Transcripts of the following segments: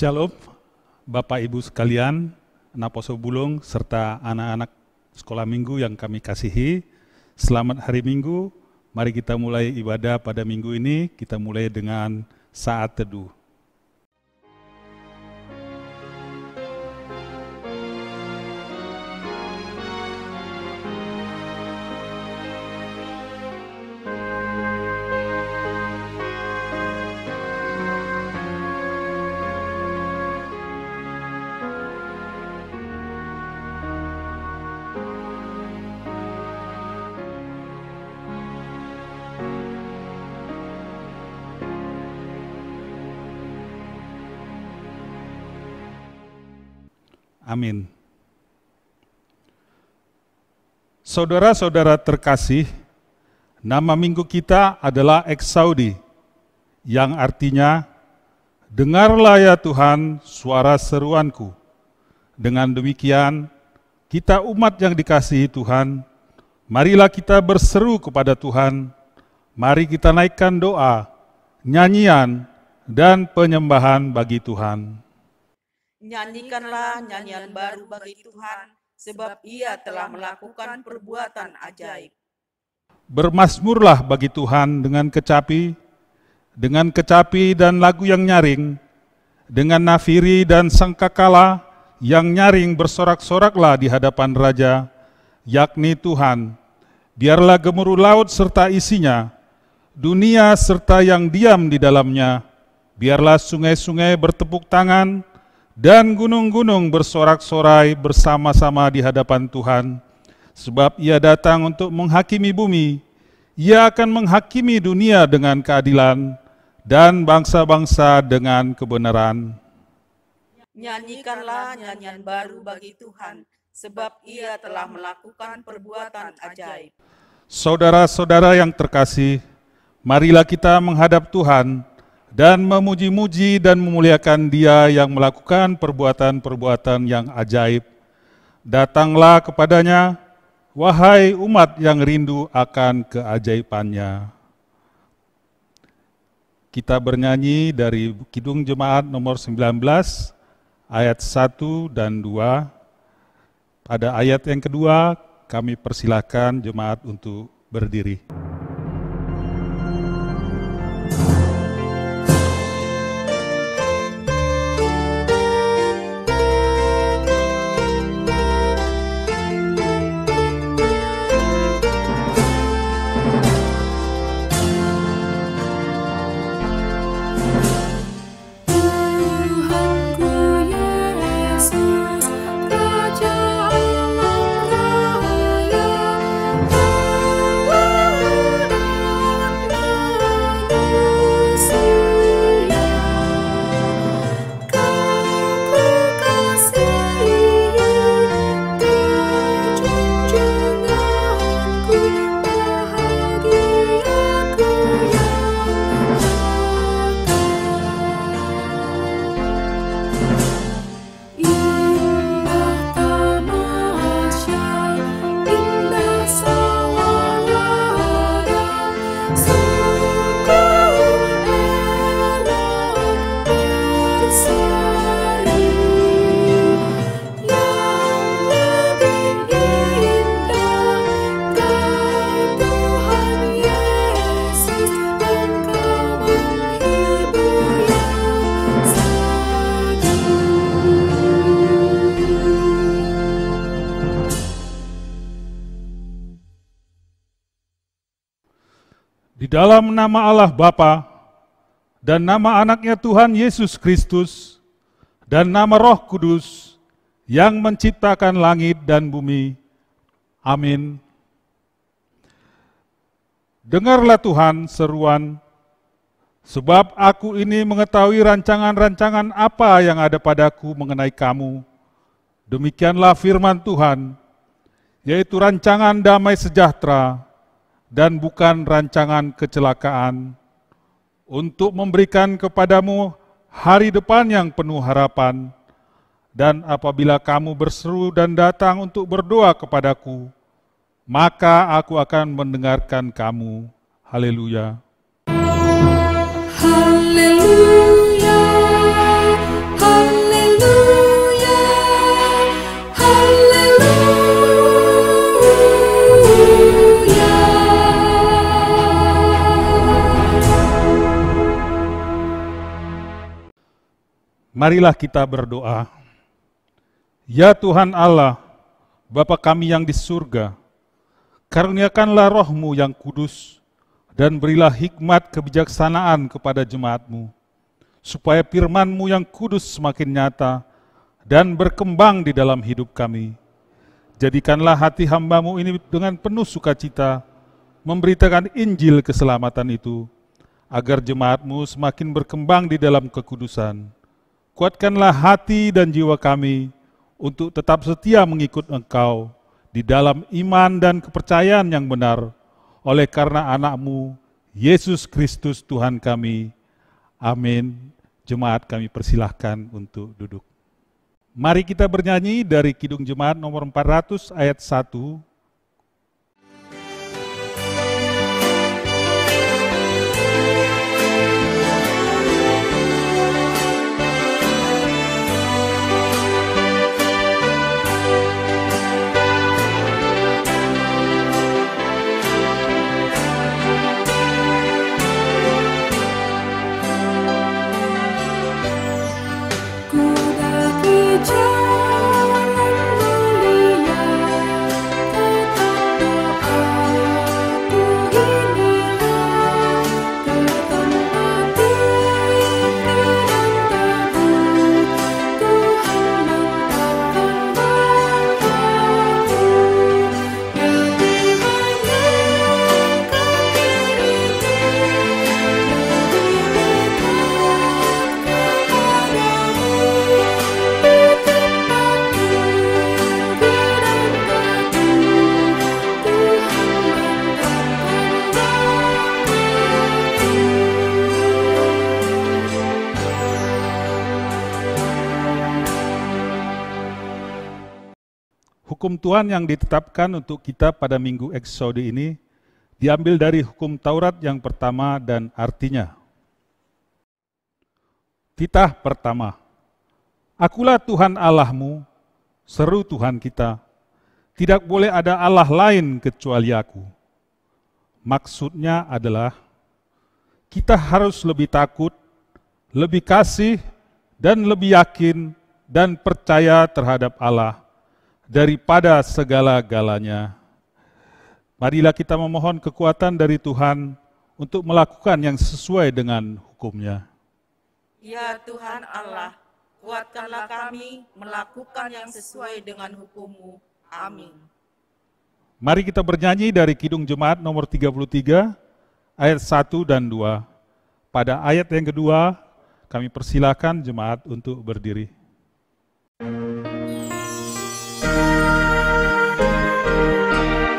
Shalom, Bapak Ibu sekalian, anak Poso Bulung, serta anak-anak sekolah minggu yang kami kasihi. Selamat hari Minggu, mari kita mulai ibadah pada minggu ini, kita mulai dengan saat teduh. Amin. Saudara-saudara terkasih, nama minggu kita adalah Eksaudi, yang artinya, dengarlah ya Tuhan suara seruanku. Dengan demikian, kita umat yang dikasihi Tuhan, marilah kita berseru kepada Tuhan, mari kita naikkan doa, nyanyian, dan penyembahan bagi Tuhan. Nyanyikanlah nyanyian baru bagi Tuhan, sebab Ia telah melakukan perbuatan ajaib. Bermazmurlah bagi Tuhan dengan kecapi dan lagu yang nyaring, dengan nafiri dan sangkakala yang nyaring bersorak-soraklah di hadapan Raja, yakni Tuhan. Biarlah gemuruh laut serta isinya, dunia serta yang diam di dalamnya. Biarlah sungai-sungai bertepuk tangan, dan gunung-gunung bersorak-sorai bersama-sama di hadapan Tuhan. Sebab Ia datang untuk menghakimi bumi, Ia akan menghakimi dunia dengan keadilan, dan bangsa-bangsa dengan kebenaran. Nyanyikanlah nyanyian baru bagi Tuhan, sebab Ia telah melakukan perbuatan ajaib. Saudara-saudara yang terkasih, marilah kita menghadap Tuhan, dan memuji-muji dan memuliakan Dia yang melakukan perbuatan-perbuatan yang ajaib. Datanglah kepadanya, wahai umat yang rindu akan keajaibannya. Kita bernyanyi dari Kidung Jemaat nomor 19, ayat 1 dan 2. Pada ayat yang kedua, kami persilahkan jemaat untuk berdiri. Di dalam nama Allah Bapa dan nama anaknya Tuhan Yesus Kristus dan nama Roh Kudus yang menciptakan langit dan bumi. Amin. Dengarlah Tuhan seruan, sebab aku ini mengetahui rancangan-rancangan apa yang ada padaku mengenai kamu. Demikianlah firman Tuhan, yaitu rancangan damai sejahtera, dan bukan rancangan kecelakaan, untuk memberikan kepadamu hari depan yang penuh harapan. Dan apabila kamu berseru dan datang untuk berdoa kepadaku, maka aku akan mendengarkan kamu. Haleluya. Haleluya. Marilah kita berdoa. Ya Tuhan Allah, Bapa kami yang di surga, karuniakanlah roh-Mu yang kudus, dan berilah hikmat kebijaksanaan kepada jemaat-Mu, supaya firman-Mu yang kudus semakin nyata dan berkembang di dalam hidup kami. Jadikanlah hati hamba-Mu ini dengan penuh sukacita, memberitakan Injil keselamatan itu, agar jemaat-Mu semakin berkembang di dalam kekudusan. Kuatkanlah hati dan jiwa kami untuk tetap setia mengikut Engkau di dalam iman dan kepercayaan yang benar, oleh karena anak-Mu, Yesus Kristus Tuhan kami. Amin. Jemaat kami persilahkan untuk duduk. Mari kita bernyanyi dari Kidung Jemaat nomor 400 ayat 1. Hukum Tuhan yang ditetapkan untuk kita pada minggu Eksode ini diambil dari hukum Taurat yang pertama dan artinya. Titah pertama. Akulah Tuhan Allahmu, seru Tuhan kita. Tidak boleh ada Allah lain kecuali Aku. Maksudnya adalah kita harus lebih takut, lebih kasih, dan lebih yakin dan percaya terhadap Allah daripada segala-galanya. Marilah kita memohon kekuatan dari Tuhan untuk melakukan yang sesuai dengan hukum-Nya. Ya Tuhan Allah, kuatkanlah kami melakukan yang sesuai dengan hukum-Mu. Amin. Mari kita bernyanyi dari Kidung Jemaat nomor 33, ayat 1 dan 2. Pada ayat yang kedua, kami persilakan jemaat untuk berdiri. Supaya ku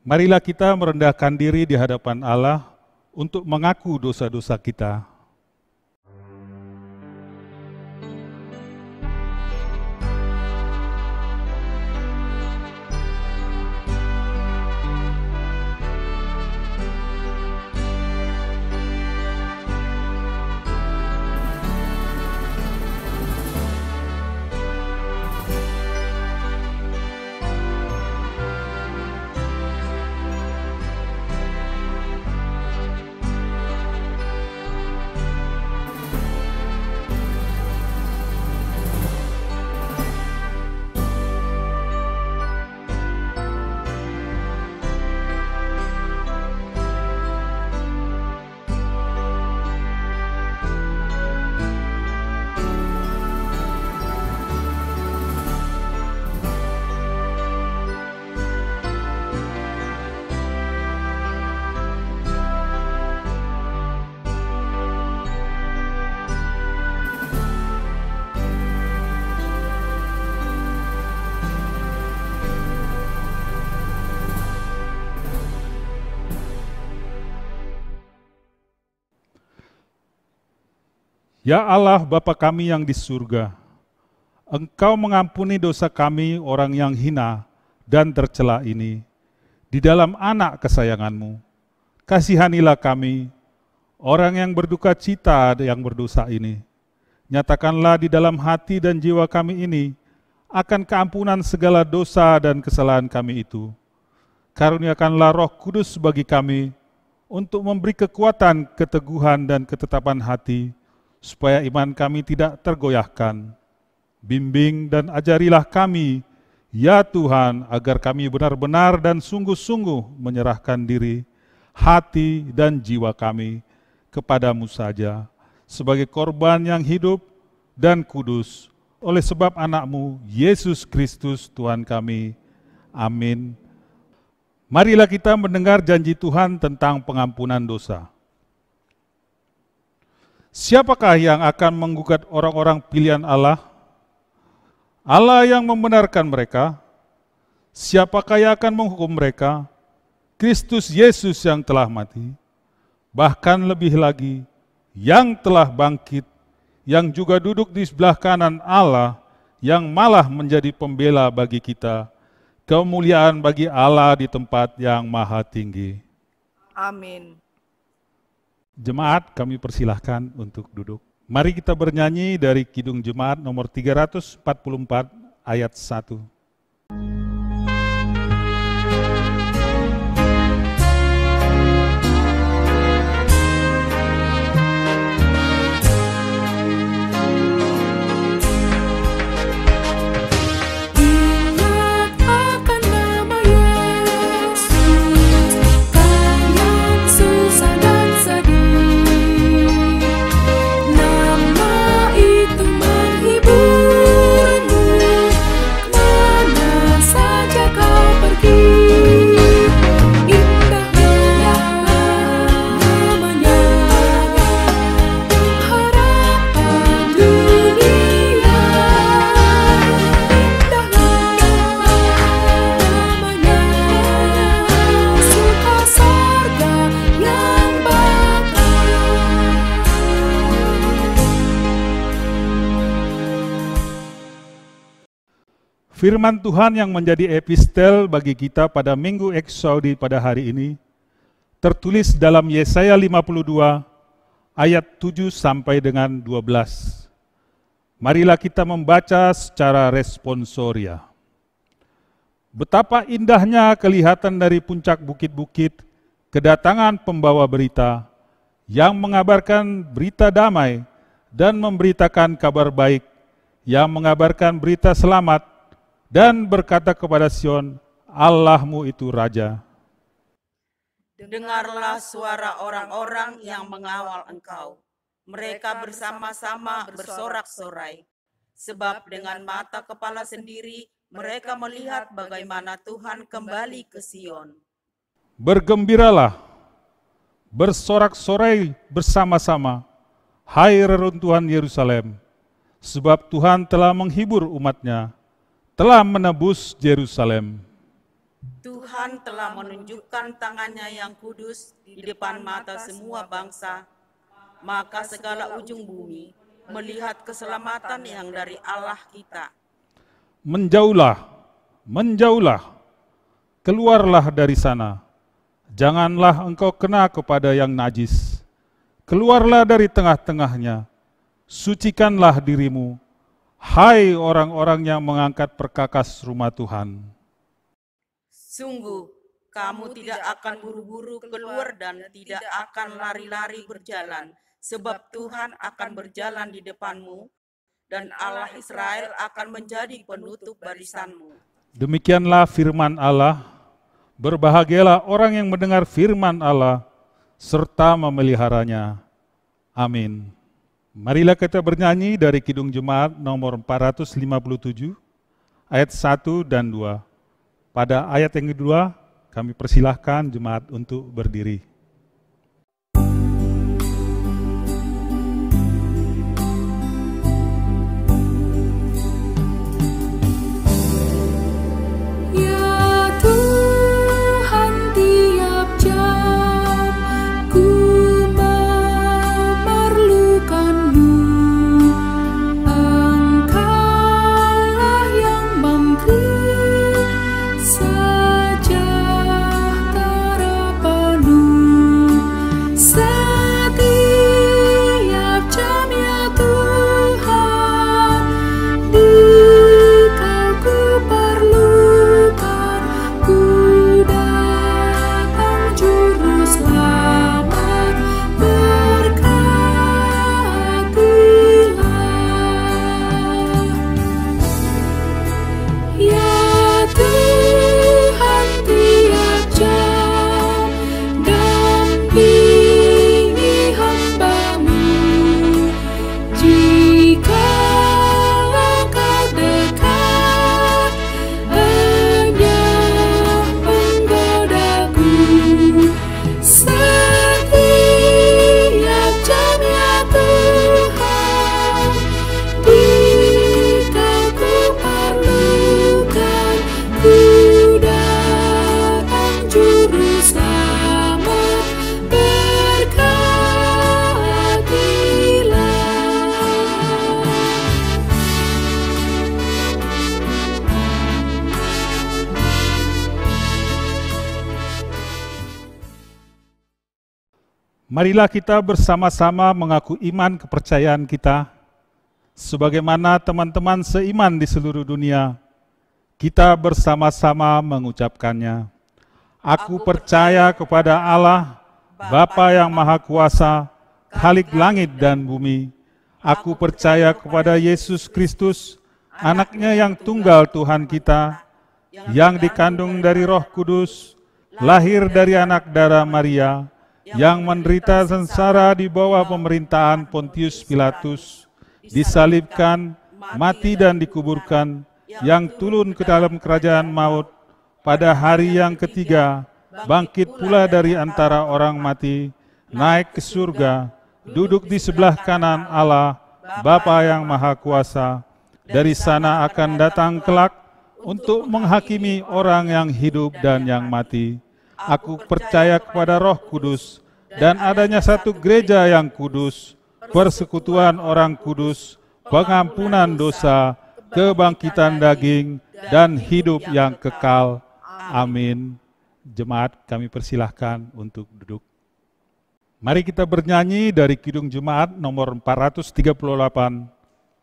Marilah kita merendahkan diri di hadapan Allah untuk mengaku dosa-dosa kita. Ya Allah Bapa kami yang di surga, Engkau mengampuni dosa kami orang yang hina dan tercela ini. Di dalam anak kesayangan-Mu, kasihanilah kami, orang yang berduka cita yang berdosa ini. Nyatakanlah di dalam hati dan jiwa kami ini akan keampunan segala dosa dan kesalahan kami itu. Karuniakanlah Roh Kudus bagi kami untuk memberi kekuatan, keteguhan, dan ketetapan hati, supaya iman kami tidak tergoyahkan. Bimbing dan ajarilah kami, ya Tuhan, agar kami benar-benar dan sungguh-sungguh menyerahkan diri, hati, dan jiwa kami kepadamu saja, sebagai korban yang hidup dan kudus, oleh sebab anak-Mu, Yesus Kristus Tuhan kami. Amin. Marilah kita mendengar janji Tuhan tentang pengampunan dosa. Siapakah yang akan menggugat orang-orang pilihan Allah? Allah yang membenarkan mereka. Siapakah yang akan menghukum mereka? Kristus Yesus yang telah mati. Bahkan lebih lagi, yang telah bangkit, yang juga duduk di sebelah kanan Allah, yang malah menjadi pembela bagi kita. Kemuliaan bagi Allah di tempat yang maha tinggi. Amin. Jemaat, kami persilahkan untuk duduk. Mari kita bernyanyi dari Kidung Jemaat nomor 344 ayat 1. Firman Tuhan yang menjadi epistel bagi kita pada Minggu Eksaudi pada hari ini tertulis dalam Yesaya 52 ayat 7 sampai dengan 12. Marilah kita membaca secara responsoria. Betapa indahnya kelihatan dari puncak bukit-bukit kedatangan pembawa berita yang mengabarkan berita damai dan memberitakan kabar baik, yang mengabarkan berita selamat dan berkata kepada Sion, Allahmu itu Raja. Dengarlah suara orang-orang yang mengawal Engkau. Mereka bersama-sama bersorak-sorai. Sebab dengan mata kepala sendiri, mereka melihat bagaimana Tuhan kembali ke Sion. Bergembiralah, bersorak-sorai bersama-sama, hai reruntuhan Yerusalem, sebab Tuhan telah menghibur umat-Nya, telah menebus Yerusalem. Tuhan telah menunjukkan tangannya yang kudus di depan mata semua bangsa, maka segala ujung bumi melihat keselamatan yang dari Allah kita. Menjauhlah, menjauhlah, keluarlah dari sana. Janganlah engkau kena kepada yang najis. Keluarlah dari tengah-tengahnya. Sucikanlah dirimu, hai orang-orang yang mengangkat perkakas rumah Tuhan. Sungguh, kamu tidak akan buru-buru keluar dan tidak akan lari-lari berjalan, sebab Tuhan akan berjalan di depanmu, dan Allah Israel akan menjadi penutup barisanmu. Demikianlah firman Allah. Berbahagialah orang yang mendengar firman Allah, serta memeliharanya. Amin. Marilah kita bernyanyi dari Kidung Jemaat nomor 457, ayat 1 dan 2. Pada ayat yang kedua, kami persilahkan jemaat untuk berdiri. Marilah kita bersama-sama mengaku iman kepercayaan kita, sebagaimana teman-teman seiman di seluruh dunia, kita bersama-sama mengucapkannya. Aku percaya kepada Allah, Bapa yang Maha Kuasa, Khalik langit dan bumi. Aku percaya kepada Yesus Kristus, Anak-Nya yang tunggal Tuhan kita, yang dikandung dari Roh Kudus, lahir dari anak darah Maria, yang menderita sengsara di bawah pemerintahan Pontius Pilatus, disalibkan, mati dan dikuburkan, yang turun ke dalam kerajaan maut, pada hari yang ketiga, bangkit pula dari antara orang mati, naik ke surga, duduk di sebelah kanan Allah, Bapa yang Maha Kuasa. Dari sana akan datang kelak untuk menghakimi orang yang hidup dan yang mati. Aku percaya kepada Roh Kudus dan adanya satu gereja yang kudus, persekutuan orang kudus, pengampunan dosa, kebangkitan daging, dan hidup yang kekal. Amin. Jemaat, kami persilahkan untuk duduk. Mari kita bernyanyi dari Kidung Jemaat nomor 438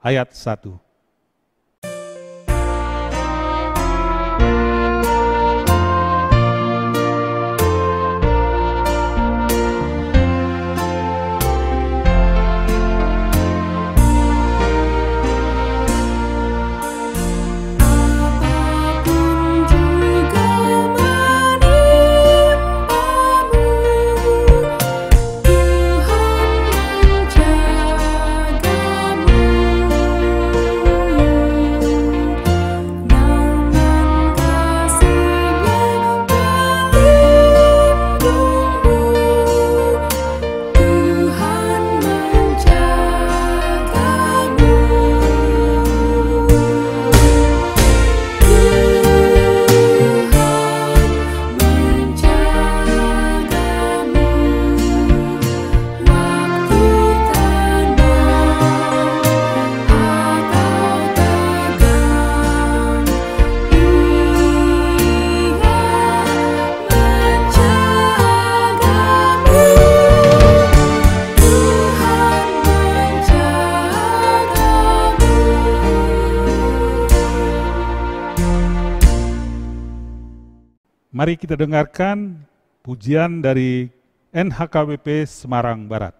ayat 1. Tuhan menjagamu. Mari kita dengarkan pujian dari NHKBP Semarang Barat.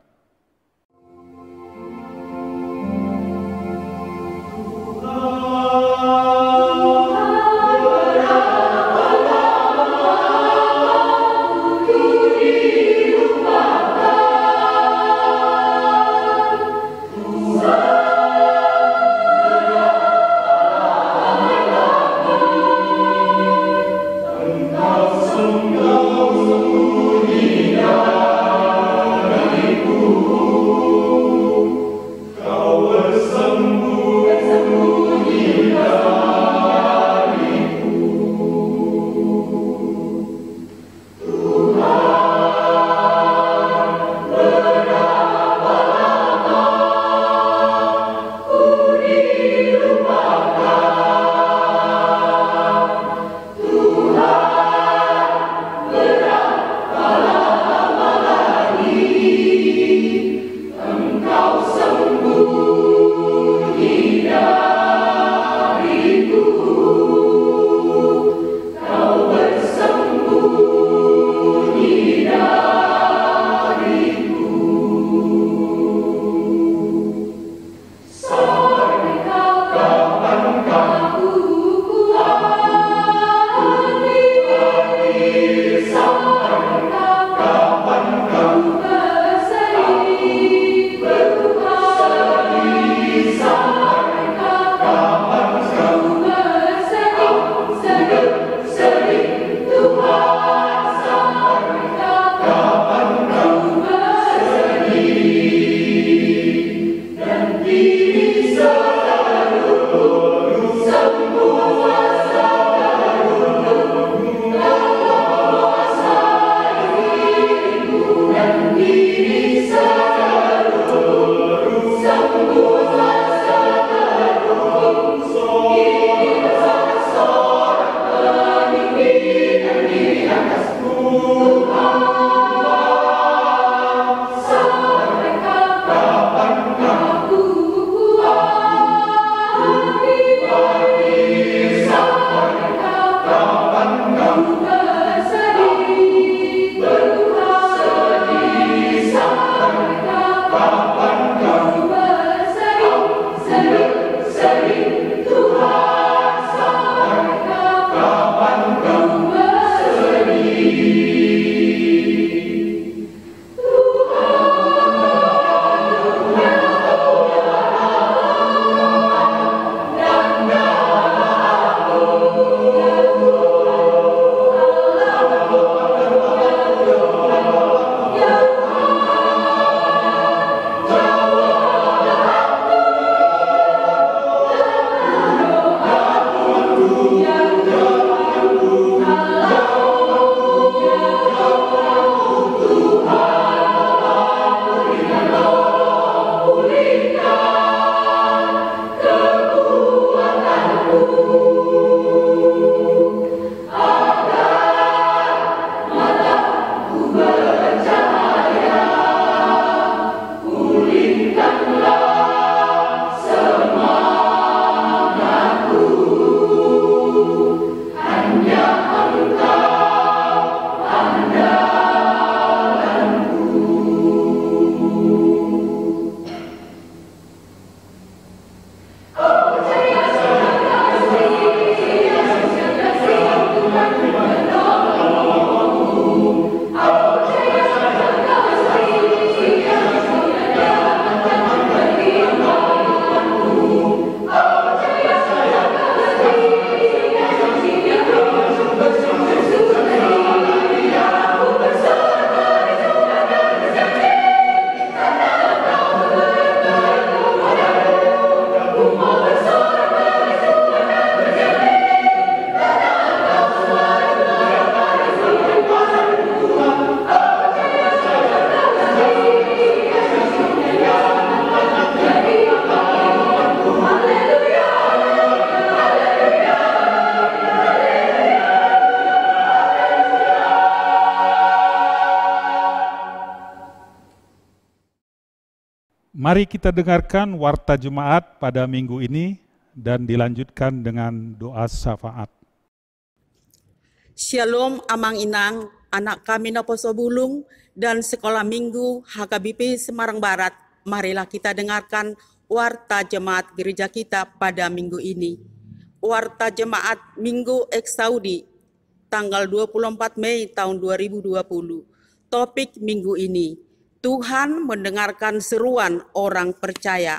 Mari kita dengarkan warta jemaat pada minggu ini dan dilanjutkan dengan doa syafaat. Shalom Amang Inang, anak kami na Posobulung dan Sekolah Minggu HKBP Semarang Barat. Marilah kita dengarkan warta jemaat gereja kita pada minggu ini. Warta jemaat Minggu Eksaudi, tanggal 24 Mei tahun 2020. Topik minggu ini, Tuhan mendengarkan seruan orang percaya.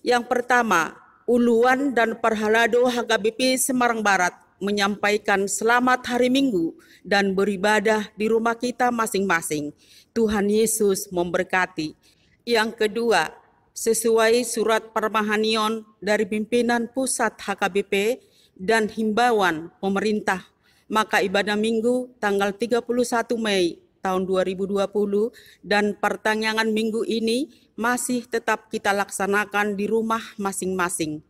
Yang pertama, Uluan dan Perhalado HKBP Semarang Barat menyampaikan selamat hari Minggu dan beribadah di rumah kita masing-masing. Tuhan Yesus memberkati. Yang kedua, sesuai surat permahanion dari pimpinan pusat HKBP dan himbauan pemerintah, maka ibadah Minggu tanggal 31 Mei tahun 2020 dan pertanyaan minggu ini masih tetap kita laksanakan di rumah masing-masing.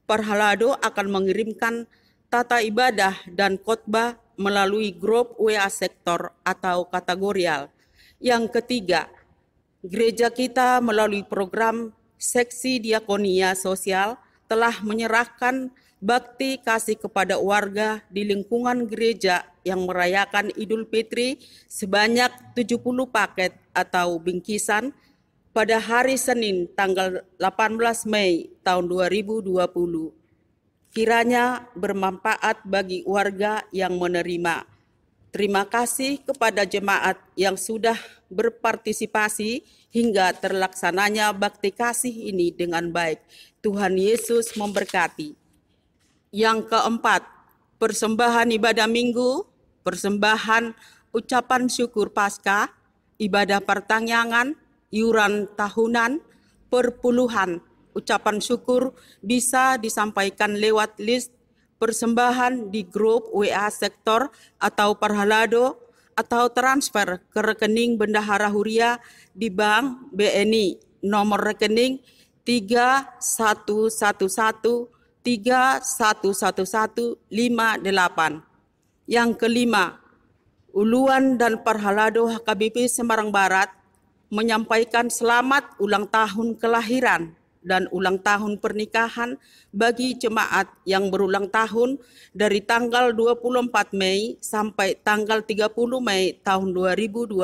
Perhalado akan mengirimkan tata ibadah dan khotbah melalui grup WA sektor atau kategorial. Yang ketiga, gereja kita melalui program seksi diakonia sosial telah menyerahkan bakti kasih kepada warga di lingkungan gereja yang merayakan Idul Fitri sebanyak 70 paket atau bingkisan pada hari Senin tanggal 18 Mei tahun 2020. Kiranya bermanfaat bagi warga yang menerima. Terima kasih kepada jemaat yang sudah berpartisipasi hingga terlaksananya bakti kasih ini dengan baik. Tuhan Yesus memberkati. Yang keempat, persembahan ibadah minggu, persembahan ucapan syukur Paskah, ibadah pertangyangan, iuran tahunan, perpuluhan, ucapan syukur bisa disampaikan lewat list persembahan di grup WA sektor atau Perhalado atau transfer ke rekening Bendahara Huria di Bank BNI nomor rekening 3111311158. Yang kelima, Uluan dan Perhalado HKBP Semarang Barat menyampaikan selamat ulang tahun kelahiran dan ulang tahun pernikahan bagi jemaat yang berulang tahun dari tanggal 24 Mei sampai tanggal 30 Mei tahun 2020.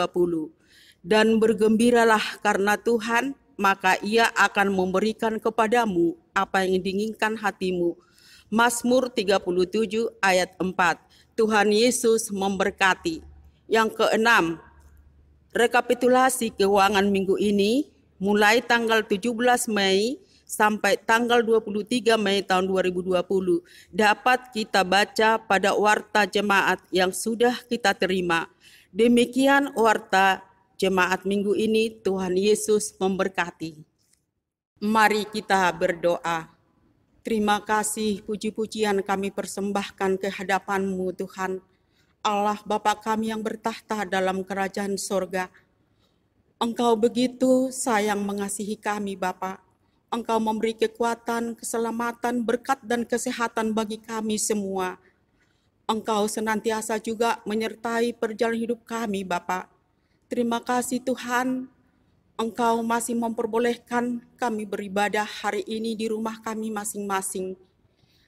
Dan bergembiralah karena Tuhan, maka Ia akan memberikan kepadamu apa yang diinginkan hatimu. Mazmur 37 ayat 4. Tuhan Yesus memberkati. Yang keenam, rekapitulasi keuangan minggu ini mulai tanggal 17 Mei sampai tanggal 23 Mei tahun 2020 dapat kita baca pada warta jemaat yang sudah kita terima. Demikian warta jemaat minggu ini. Tuhan Yesus memberkati. Mari kita berdoa. Terima kasih, puji-pujian kami persembahkan ke hadapan-Mu Tuhan, Allah Bapa kami yang bertahta dalam kerajaan sorga. Engkau begitu sayang mengasihi kami Bapa. Engkau memberi kekuatan, keselamatan, berkat dan kesehatan bagi kami semua. Engkau senantiasa juga menyertai perjalanan hidup kami Bapa. Terima kasih Tuhan, Engkau masih memperbolehkan kami beribadah hari ini di rumah kami masing-masing.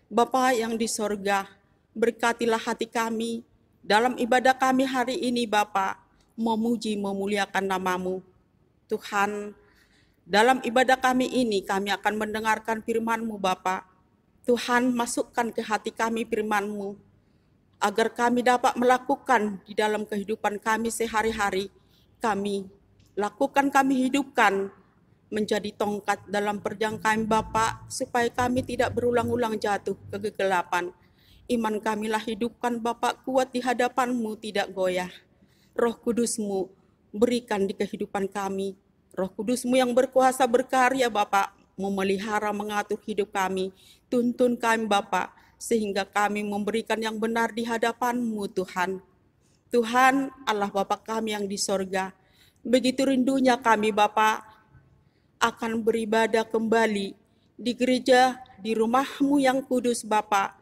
Bapa yang di sorga, berkatilah hati kami dalam ibadah kami hari ini Bapa, memuji memuliakan nama-Mu. Tuhan, dalam ibadah kami ini kami akan mendengarkan firman-Mu Bapa. Tuhan, masukkan ke hati kami firman-Mu, agar kami dapat melakukan di dalam kehidupan kami sehari-hari. Kami lakukan, kami hidupkan menjadi tongkat dalam perjalanan kami Bapa, supaya kami tidak berulang-ulang jatuh ke kegelapan. Iman kamilah hidupkan Bapa, kuat di hadapan-Mu, tidak goyah. Roh Kudus-Mu berikan di kehidupan kami. Roh Kudus-Mu yang berkuasa berkarya Bapa, memelihara mengatur hidup kami. Tuntun kami Bapa, sehingga kami memberikan yang benar di hadapan-Mu Tuhan. Tuhan Allah Bapa kami yang di sorga, begitu rindunya kami Bapa akan beribadah kembali di gereja, di rumah-Mu yang kudus Bapa.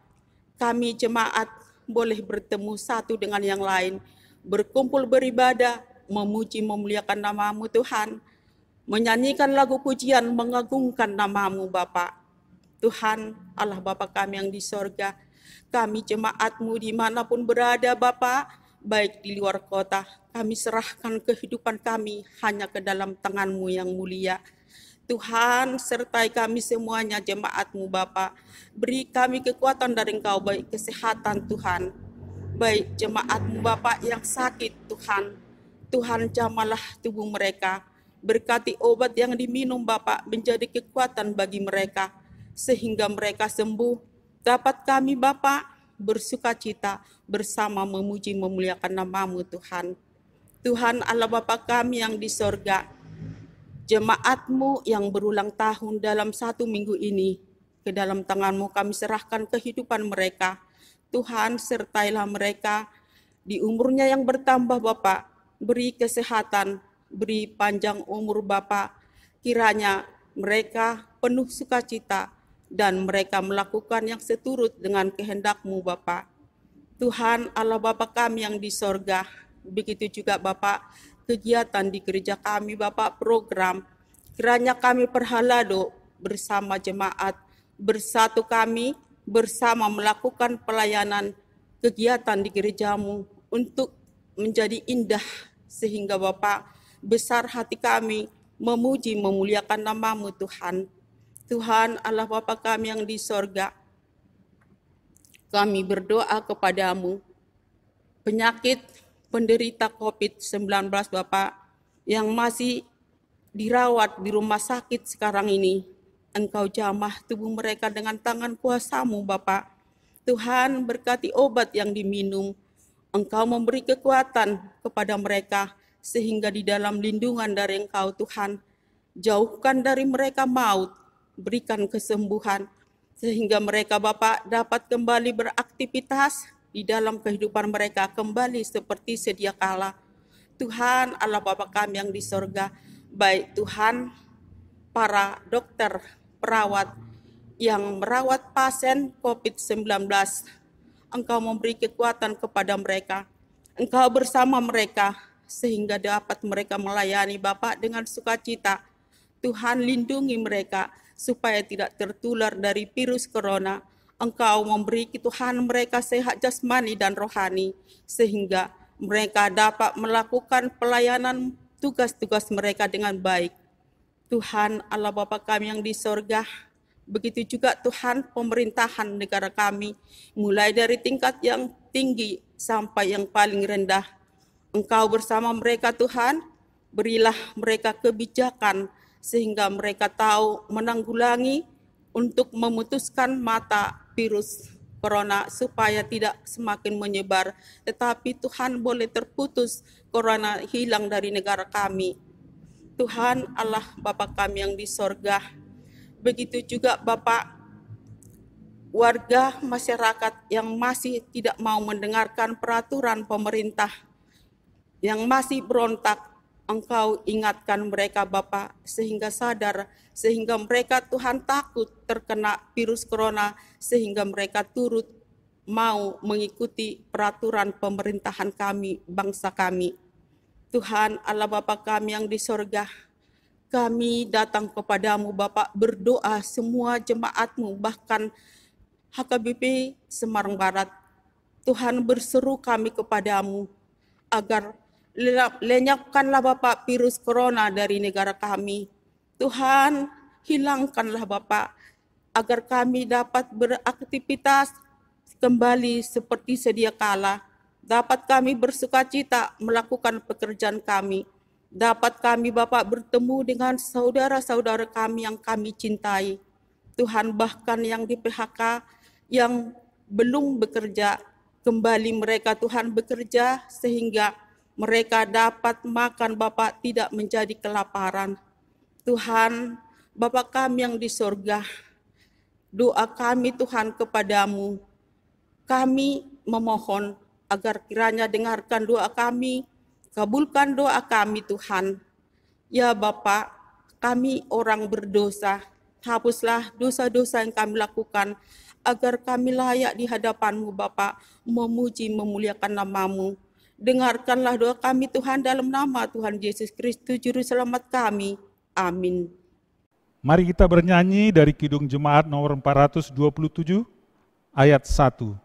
Kami jemaat boleh bertemu satu dengan yang lain, berkumpul beribadah, memuji memuliakan nama-Mu Tuhan, menyanyikan lagu pujian, mengagungkan nama-Mu Bapa. Tuhan Allah Bapa kami yang di sorga, Kami jemaat-Mu dimanapun berada Bapa, baik di luar kota, kami serahkan kehidupan kami hanya ke dalam tangan-Mu yang mulia. Tuhan, sertai kami semuanya jemaat-Mu Bapa. Beri kami kekuatan dari Engkau, baik kesehatan Tuhan, baik jemaat-Mu Bapa yang sakit Tuhan. Tuhan, jamalah tubuh mereka. Berkati obat yang diminum Bapa menjadi kekuatan bagi mereka, sehingga mereka sembuh. Dapat kami Bapa bersukacita bersama memuji memuliakan nama-Mu Tuhan. Tuhan Allah Bapa kami yang di sorga, jemaat-Mu yang berulang tahun dalam 1 minggu ini, ke dalam tangan-Mu kami serahkan kehidupan mereka. Tuhan, sertailah mereka di umurnya yang bertambah Bapa, beri kesehatan, beri panjang umur Bapa, kiranya mereka penuh sukacita dan mereka melakukan yang seturut dengan kehendak-Mu Bapa. Tuhan Allah Bapa kami yang di sorga, begitu juga Bapa kegiatan di gereja kami Bapa, program, kiranya kami perhalado bersama jemaat, bersatu kami bersama melakukan pelayanan kegiatan di gereja-Mu untuk menjadi indah, sehingga Bapa besar hati kami memuji memuliakan nama-Mu Tuhan. Tuhan Allah Bapa kami yang di sorga, kami berdoa kepadamu, penyakit penderita COVID-19 Bapa yang masih dirawat di rumah sakit sekarang ini, Engkau jamah tubuh mereka dengan tangan kuasa-Mu Bapa. Tuhan, berkati obat yang diminum, Engkau memberi kekuatan kepada mereka, sehingga di dalam lindungan dari Engkau Tuhan, jauhkan dari mereka maut, berikan kesembuhan, sehingga mereka Bapa dapat kembali beraktivitas di dalam kehidupan mereka, kembali seperti sedia kala. Tuhan Allah Bapa kami yang di sorga, baik Tuhan para dokter, perawat yang merawat pasien COVID-19, Engkau memberi kekuatan kepada mereka, Engkau bersama mereka, sehingga dapat mereka melayani Bapa dengan sukacita. Tuhan, lindungi mereka supaya tidak tertular dari virus corona. Engkau memberi Tuhan mereka sehat jasmani dan rohani, sehingga mereka dapat melakukan pelayanan tugas-tugas mereka dengan baik. Tuhan Allah Bapa kami yang di sorga, begitu juga Tuhan pemerintahan negara kami, mulai dari tingkat yang tinggi sampai yang paling rendah. Engkau bersama mereka Tuhan, berilah mereka kebijakan, sehingga mereka tahu menanggulangi untuk memutuskan mata virus corona supaya tidak semakin menyebar, tetapi Tuhan boleh terputus corona hilang dari negara kami. Tuhan Allah Bapa kami yang di sorga, begitu juga Bapa warga masyarakat yang masih tidak mau mendengarkan peraturan pemerintah, yang masih berontak, Engkau ingatkan mereka Bapa sehingga sadar, sehingga mereka Tuhan takut terkena virus corona, sehingga mereka turut mau mengikuti peraturan pemerintahan kami, bangsa kami. Tuhan Allah Bapa kami yang di sorga, kami datang kepadamu Bapa berdoa semua jemaat-Mu, bahkan HKBP Semarang Barat. Tuhan berseru kami kepadamu agar lenyapkanlah Bapa virus corona dari negara kami. Tuhan, hilangkanlah Bapa agar kami dapat beraktivitas kembali seperti sedia kala. Dapat kami bersukacita melakukan pekerjaan kami. Dapat kami Bapa bertemu dengan saudara-saudara kami yang kami cintai. Tuhan, bahkan yang di PHK, yang belum bekerja, kembali mereka Tuhan bekerja sehingga mereka dapat makan Bapa, tidak menjadi kelaparan. Tuhan, Bapa kami yang di sorga, doa kami Tuhan kepadamu, kami memohon agar kiranya dengarkan doa kami, kabulkan doa kami Tuhan. Ya Bapa, kami orang berdosa, hapuslah dosa-dosa yang kami lakukan, agar kami layak di hadapan-Mu Bapa, memuji memuliakan nama-Mu. Dengarkanlah doa kami Tuhan dalam nama Tuhan Yesus Kristus Juru Selamat kami. Amin. Mari kita bernyanyi dari Kidung Jemaat nomor 427. ayat 1.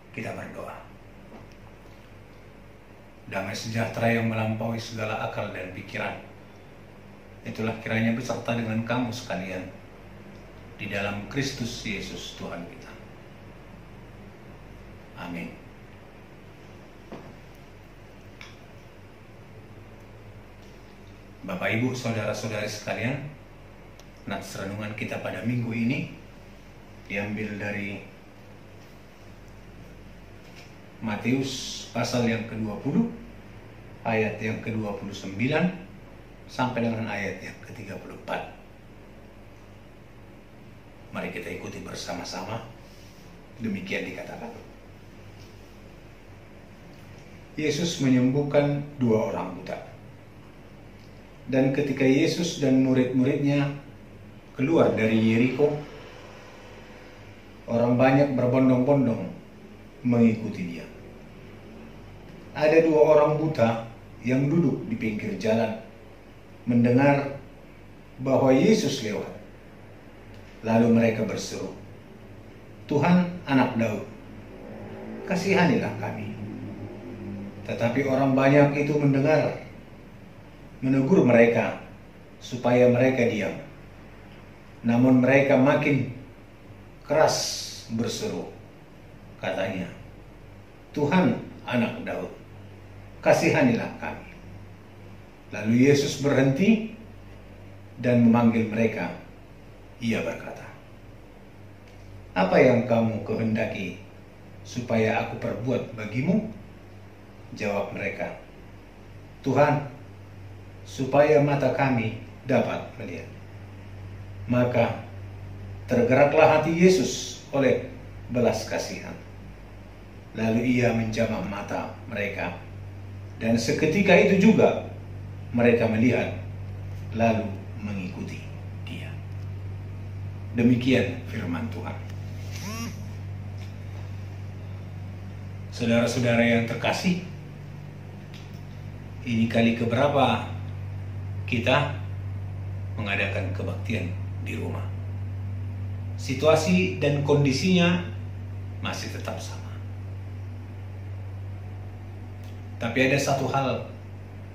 Kita berdoa. Damai sejahtera yang melampaui segala akal dan pikiran, itulah kiranya beserta dengan kamu sekalian di dalam Kristus Yesus Tuhan kita. Amin. Bapak, Ibu, saudara-saudari sekalian, nats renungan kita pada minggu ini diambil dari Matius pasal yang ke-20, ayat yang ke-29 sampai dengan ayat yang ke-34. Mari kita ikuti bersama-sama. Demikian dikatakan. Yesus menyembuhkan 2 orang buta. Dan ketika Yesus dan murid-muridnya keluar dari Yeriko, orang banyak berbondong-bondong mengikuti dia. Ada 2 orang buta yang duduk di pinggir jalan, mendengar bahwa Yesus lewat. Lalu mereka berseru, "Tuhan, Anak Daud, kasihanilah kami." Tetapi orang banyak itu menegur mereka supaya mereka diam. Namun mereka makin keras berseru. Katanya, "Tuhan, Anak Daud, kasihanilah kami." Lalu Yesus berhenti dan memanggil mereka. Ia berkata, "Apa yang kamu kehendaki supaya aku perbuat bagimu?" Jawab mereka, "Tuhan, supaya mata kami dapat melihat." Maka tergeraklah hati Yesus oleh belas kasihan. Lalu ia menjamah mata mereka, dan seketika itu juga mereka melihat, lalu mengikuti dia. Demikian firman Tuhan. Saudara-saudara yang terkasih, ini kali keberapa kita mengadakan kebaktian di rumah. Situasi dan kondisinya masih tetap sama. Tapi ada satu hal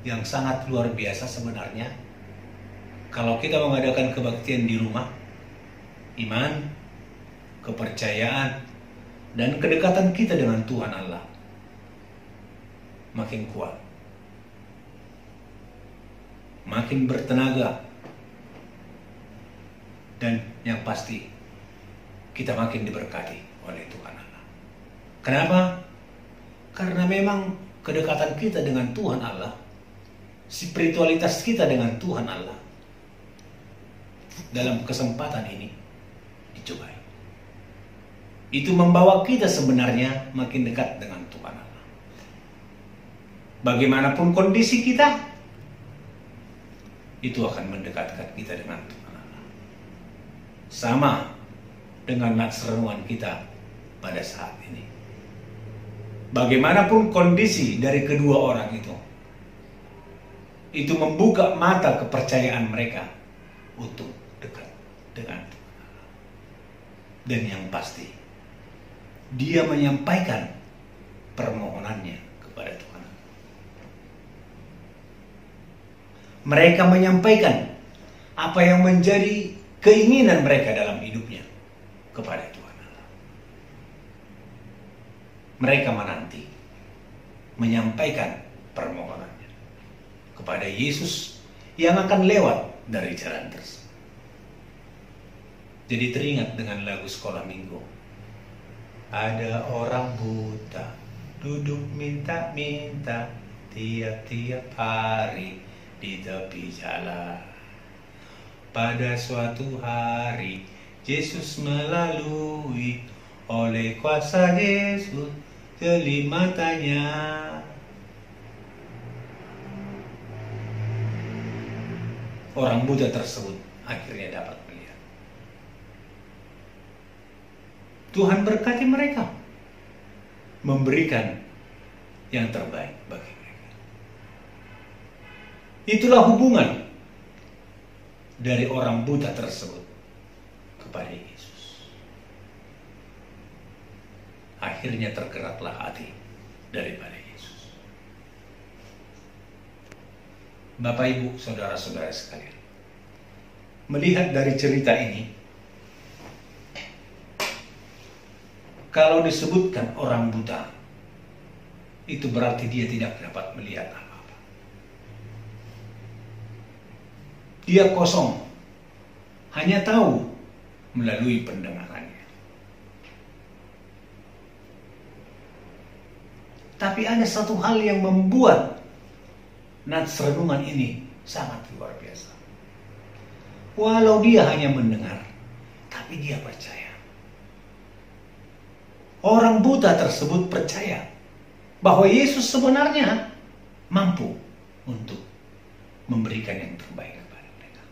yang sangat luar biasa sebenarnya. Kalau kita mengadakan kebaktian di rumah, iman, kepercayaan, dan kedekatan kita dengan Tuhan Allah makin kuat, makin bertenaga, dan yang pasti kita makin diberkati oleh Tuhan Allah. Kenapa? Karena memang kedekatan kita dengan Tuhan Allah, spiritualitas kita dengan Tuhan Allah dalam kesempatan ini dicobai. Itu membawa kita sebenarnya makin dekat dengan Tuhan Allah. Bagaimanapun kondisi kita, itu akan mendekatkan kita dengan Tuhan Allah. Sama dengan nats renungan kita pada saat ini. bagaimanapun kondisi dari kedua orang itu membuka mata kepercayaan mereka untuk dekat dengan Tuhan. Dan yang pasti, dia menyampaikan permohonannya kepada Tuhan. Mereka menyampaikan apa yang menjadi keinginan mereka dalam hidupnya kepada Tuhan Allah. Mereka menanti, menyampaikan permohonannya kepada Yesus yang akan lewat dari jalan tersebut. Jadi teringat dengan lagu sekolah minggu. Ada orang buta duduk minta-minta tiap-tiap hari di tepi jalan. Pada suatu hari Yesus melalui, oleh kuasa Yesus jeli matanya. Orang buta tersebut akhirnya dapat melihat. Tuhan berkati mereka, memberikan yang terbaik bagi mereka. Itulah hubungan dari orang buta tersebut kepada Yesus. Akhirnya tergeraklah hati daripada Yesus. Bapak, Ibu, saudara-saudara sekalian, melihat dari cerita ini, kalau disebutkan orang buta, itu berarti dia tidak dapat melihat apa-apa. Dia kosong, hanya tahu melalui pendengarannya. Tapi ada satu hal yang membuat nats renungan ini sangat luar biasa. Walau dia hanya mendengar, tapi dia percaya. Orang buta tersebut percaya bahwa Yesus sebenarnya mampu untuk memberikan yang terbaik kepada mereka.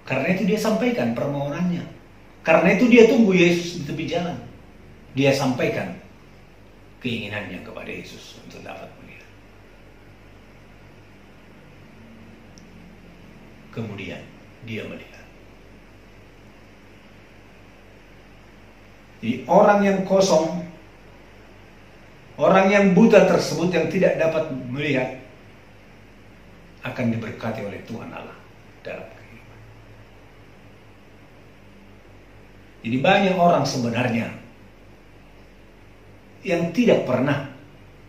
Karena itu dia sampaikan permohonannya. Karena itu dia tunggu Yesus di tepi jalan. Dia sampaikan keinginannya kepada Yesus untuk dapat melihat. Kemudian dia melihat. Jadi orang yang kosong, orang yang buta tersebut yang tidak dapat melihat, akan diberkati oleh Tuhan Allah dalam kehidupan. Jadi banyak orang sebenarnya yang tidak pernah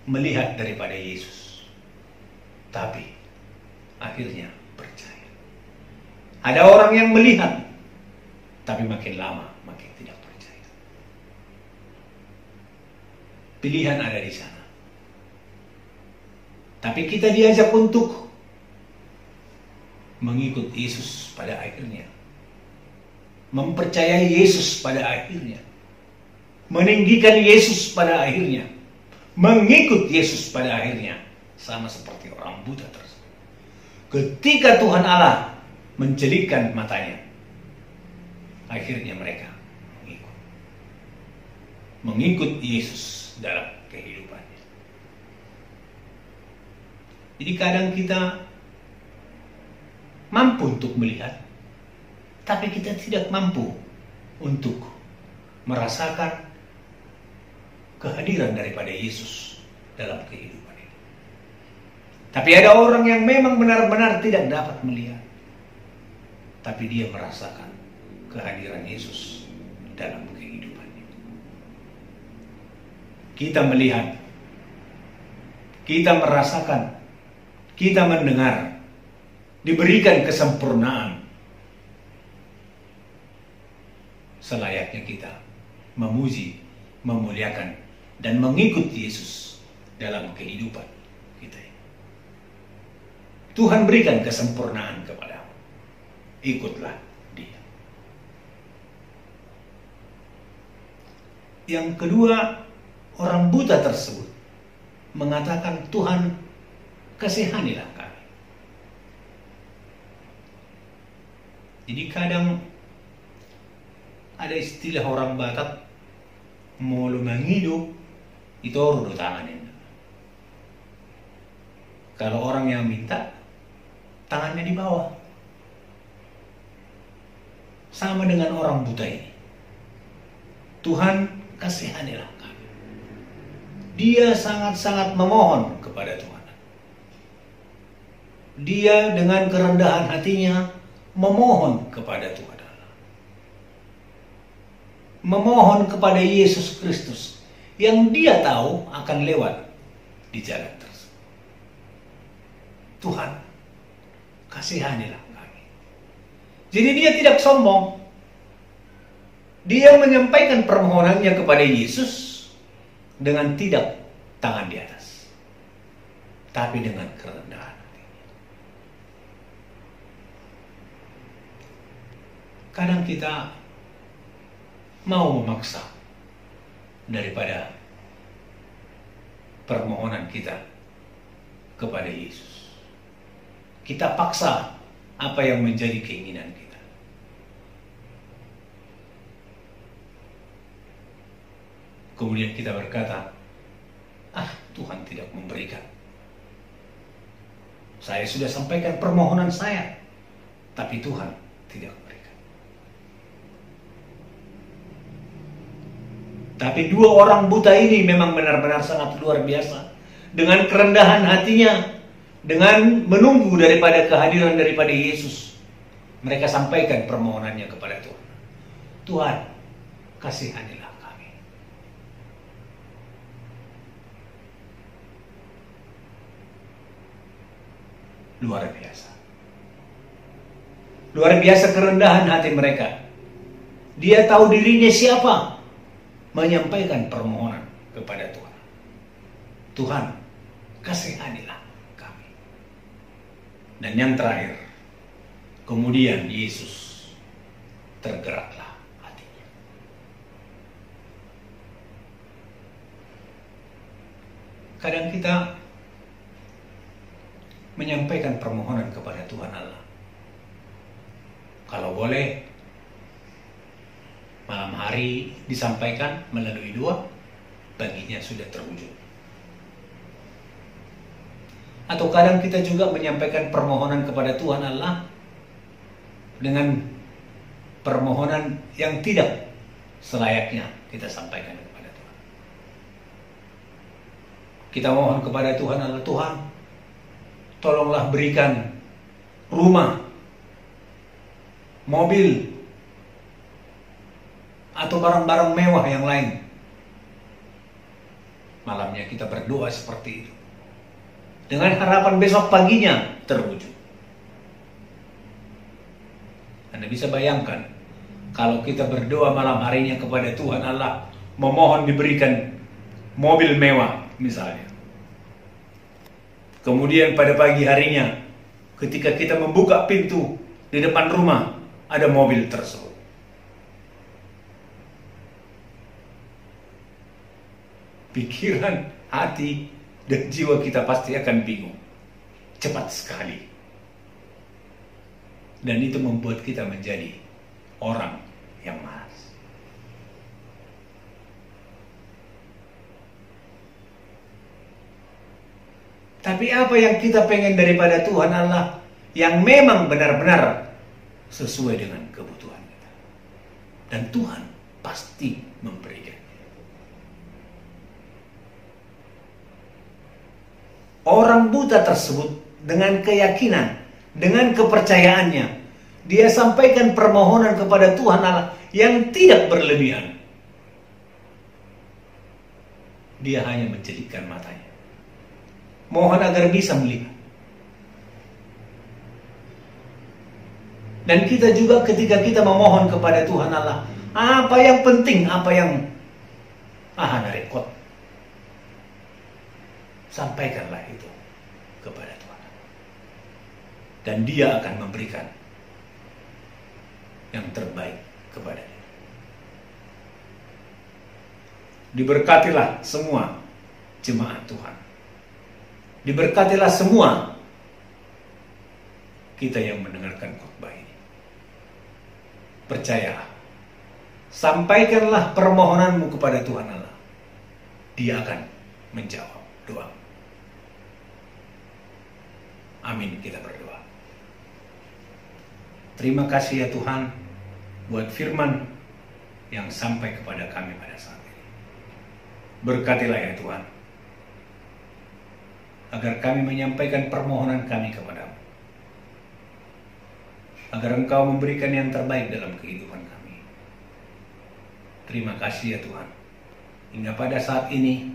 melihat daripada Yesus, tapi akhirnya percaya. Ada orang yang melihat, tapi makin lama makin tidak percaya. Pilihan ada di sana. Tapi kita diajak untuk mengikut Yesus pada akhirnya. Mempercayai Yesus pada akhirnya. Meninggikan Yesus pada akhirnya. Mengikut Yesus pada akhirnya. Sama seperti orang buta tersebut. Ketika Tuhan Allah mencelikkan matanya, akhirnya mereka mengikut Yesus dalam kehidupannya. Jadi kadang kita mampu untuk melihat, tapi kita tidak mampu untuk merasakan kehadiran daripada Yesus dalam kehidupan ini. Tapi ada orang yang memang benar-benar tidak dapat melihat, tapi dia merasakan kehadiran Yesus dalam kehidupannya. Kita melihat, kita merasakan, kita mendengar, diberikan kesempurnaan. Selayaknya kita memuji, memuliakan, dan mengikut Yesus dalam kehidupan kita. Tuhan berikan kesempurnaan kepada ikutlah dia. Yang kedua, orang buta tersebut mengatakan, Tuhan, kasihanilah kami. Jadi kadang ada istilah orang Batak, mau lu menghidup, itu udah tanganin. Kalau orang yang minta, tangannya di bawah. Sama dengan orang buta ini. Tuhan, kasihanilah kami. Dia sangat-sangat memohon kepada Tuhan. Dia dengan kerendahan hatinya memohon kepada Tuhan. Memohon kepada Yesus Kristus yang dia tahu akan lewat di jalan tersebut. Tuhan, kasihanilah kami. Jadi dia tidak sombong. Dia menyampaikan permohonannya kepada Yesus dengan tidak tangan di atas, tapi dengan kerendahan hati. Kadang kita mau memaksa daripada permohonan kita kepada Yesus. Kita paksa apa yang menjadi keinginan kita. Kemudian kita berkata, Tuhan tidak memberikan. Saya sudah sampaikan permohonan saya, tapi Tuhan tidak memberikan. Tapi dua orang buta ini memang benar-benar sangat luar biasa. Dengan kerendahan hatinya, dengan menunggu daripada kehadiran daripada Yesus, mereka sampaikan permohonannya kepada Tuhan. Tuhan, kasihanilah kami. Luar biasa. Luar biasa kerendahan hati mereka. Dia tahu dirinya siapa, menyampaikan permohonan kepada Tuhan. Tuhan, kasihanilah kami. Dan yang terakhir, kemudian Yesus tergeraklah hatinya. Kadang kita menyampaikan permohonan kepada Tuhan Allah. Kalau boleh, malam hari disampaikan melalui doa, baginya sudah terwujud. Atau kadang kita juga menyampaikan permohonan kepada Tuhan Allah dengan permohonan yang tidak selayaknya kita sampaikan kepada Tuhan. Kita mohon kepada Tuhan Allah, Tuhan, tolonglah berikan rumah, mobil, atau barang-barang mewah yang lain. Malamnya kita berdoa seperti itu, dengan harapan besok paginya terwujud. Anda bisa bayangkan, kalau kita berdoa malam harinya kepada Tuhan Allah, memohon diberikan mobil mewah misalnya. Kemudian pada pagi harinya, ketika kita membuka pintu di depan rumah, ada mobil tersebut. Pikiran, hati, dan jiwa kita pasti akan bingung. Cepat sekali. Dan itu membuat kita menjadi orang yang malas. Tapi apa yang kita pengen daripada Tuhan Allah yang memang benar-benar sesuai dengan kebutuhan kita. Dan Tuhan pasti memberikan. Orang buta tersebut dengan keyakinan, dengan kepercayaannya, dia sampaikan permohonan kepada Tuhan Allah yang tidak berlebihan. Dia hanya menjadikan matanya. Mohon agar bisa melihat. Dan kita juga ketika kita memohon kepada Tuhan Allah, apa yang penting, apa yang rekod, sampaikanlah itu kepada Tuhan. Dan Dia akan memberikan yang terbaik kepada kita. Diberkatilah semua jemaat Tuhan. Diberkatilah semua kita yang mendengarkan khotbah ini. Percayalah, sampaikanlah permohonanmu kepada Tuhan Allah. Dia akan menjawab doa. Amin, kita berdoa. Terima kasih ya Tuhan buat firman yang sampai kepada kami pada saat ini. Berkatilah ya Tuhan, agar kami menyampaikan permohonan kami kepadamu, agar Engkau memberikan yang terbaik dalam kehidupan kami. Terima kasih ya Tuhan, hingga pada saat ini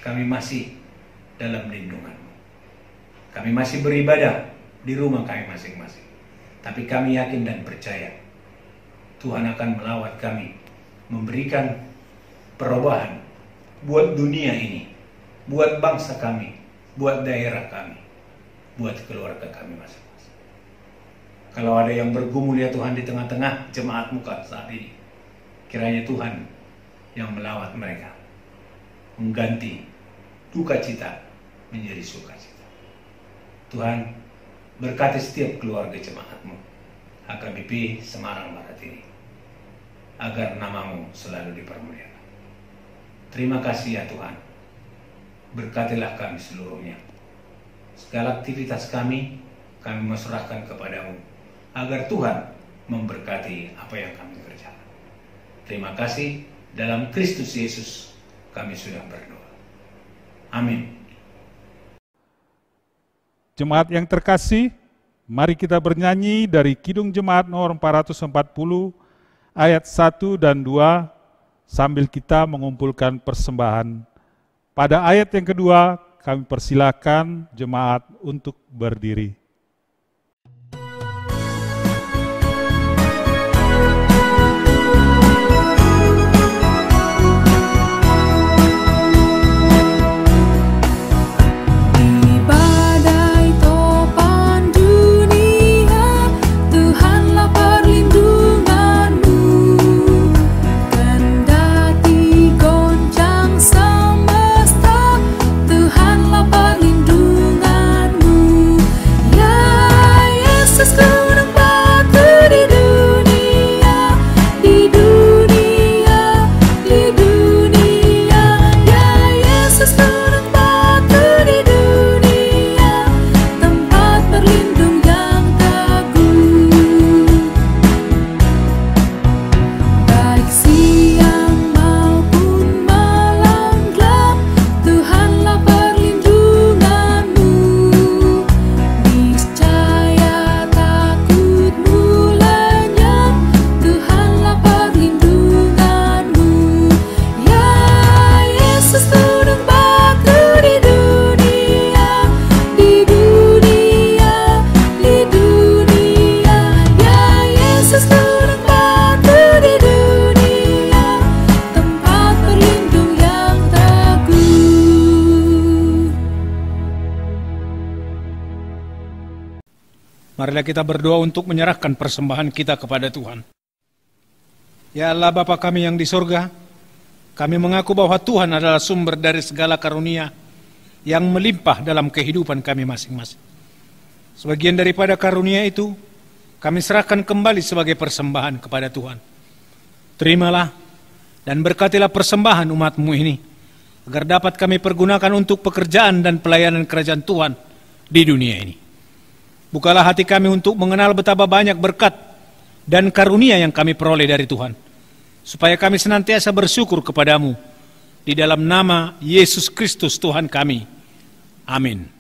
kami masih dalam lindungan-Mu. Kami masih beribadah di rumah kami masing-masing, tapi kami yakin dan percaya Tuhan akan melawat kami, memberikan perubahan buat dunia ini, buat bangsa kami, buat daerah kami, buat keluarga kami masing-masing. Kalau ada yang bergumul ya Tuhan di tengah-tengah jemaat-Mu saat ini, kiranya Tuhan yang melawat mereka, mengganti duka cita menjadi sukacita. Tuhan, berkati setiap keluarga jemaat-Mu HKBP Semarang Barat ini, agar nama-Mu selalu dipermuliakan. Terima kasih ya Tuhan, berkatilah kami seluruhnya. Segala aktivitas kami serahkan kepadamu, agar Tuhan memberkati apa yang kami kerjakan. Terima kasih, dalam Kristus Yesus kami sudah berdoa. Amin. Jemaat yang terkasih, mari kita bernyanyi dari Kidung Jemaat nomor 440, ayat 1 dan 2, sambil kita mengumpulkan persembahan. Pada ayat yang kedua, kami persilakan jemaat untuk berdiri. Marilah kita berdoa untuk menyerahkan persembahan kita kepada Tuhan. Ya Allah Bapa kami yang di surga, kami mengaku bahwa Tuhan adalah sumber dari segala karunia yang melimpah dalam kehidupan kami masing-masing. Sebagian daripada karunia itu, kami serahkan kembali sebagai persembahan kepada Tuhan. Terimalah dan berkatilah persembahan umat-Mu ini, agar dapat kami pergunakan untuk pekerjaan dan pelayanan kerajaan Tuhan di dunia ini. Bukalah hati kami untuk mengenal betapa banyak berkat dan karunia yang kami peroleh dari Tuhan, supaya kami senantiasa bersyukur kepadamu, di dalam nama Yesus Kristus Tuhan kami. Amin.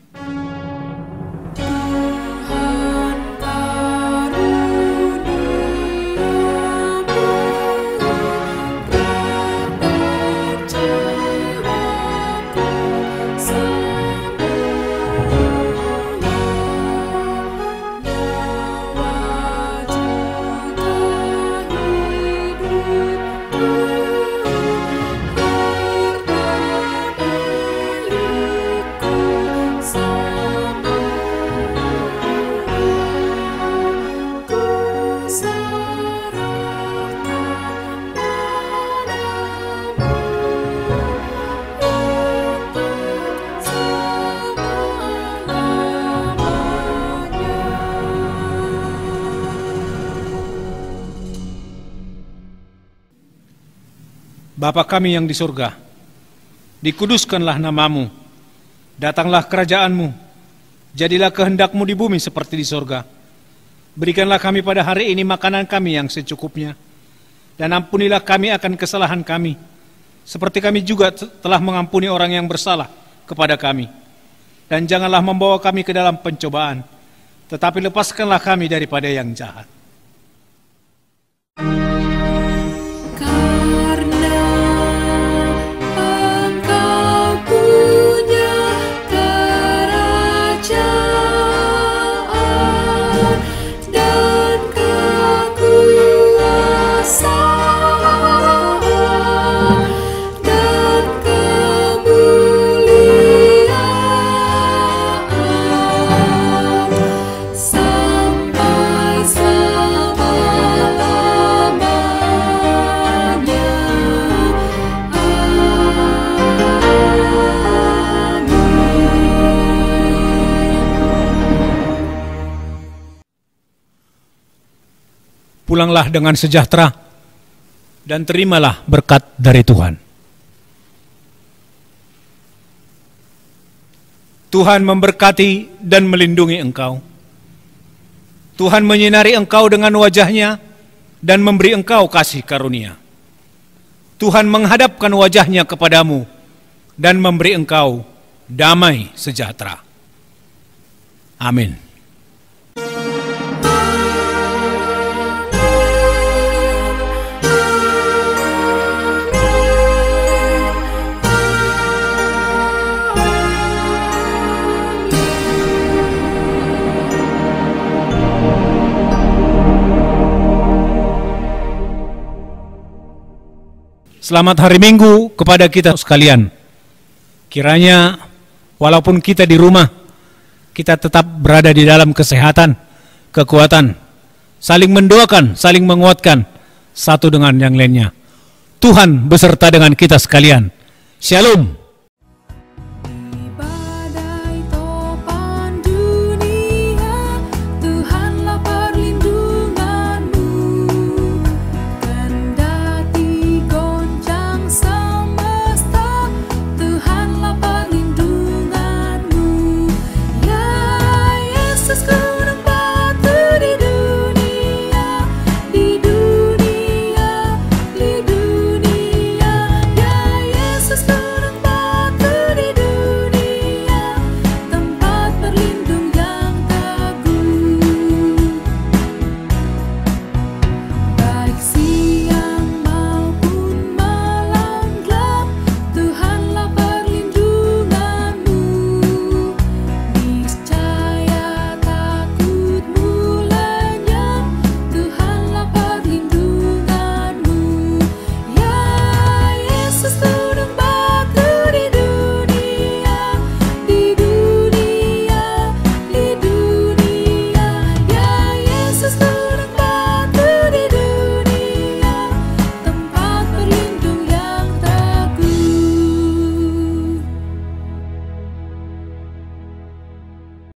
Bapa kami yang di surga, dikuduskanlah namamu, datanglah kerajaanmu, jadilah kehendakmu di bumi seperti di surga. Berikanlah kami pada hari ini makanan kami yang secukupnya, dan ampunilah kami akan kesalahan kami, seperti kami juga telah mengampuni orang yang bersalah kepada kami. Dan janganlah membawa kami ke dalam pencobaan, tetapi lepaskanlah kami daripada yang jahat. Pulanglah dengan sejahtera dan terimalah berkat dari Tuhan. Tuhan memberkati dan melindungi engkau. Tuhan menyinari engkau dengan wajah-Nya dan memberi engkau kasih karunia. Tuhan menghadapkan wajah-Nya kepadamu dan memberi engkau damai sejahtera. Amin. Selamat hari Minggu kepada kita sekalian. Kiranya walaupun kita di rumah, kita tetap berada di dalam kesehatan, kekuatan, saling mendoakan, saling menguatkan satu dengan yang lainnya. Tuhan beserta dengan kita sekalian. Shalom.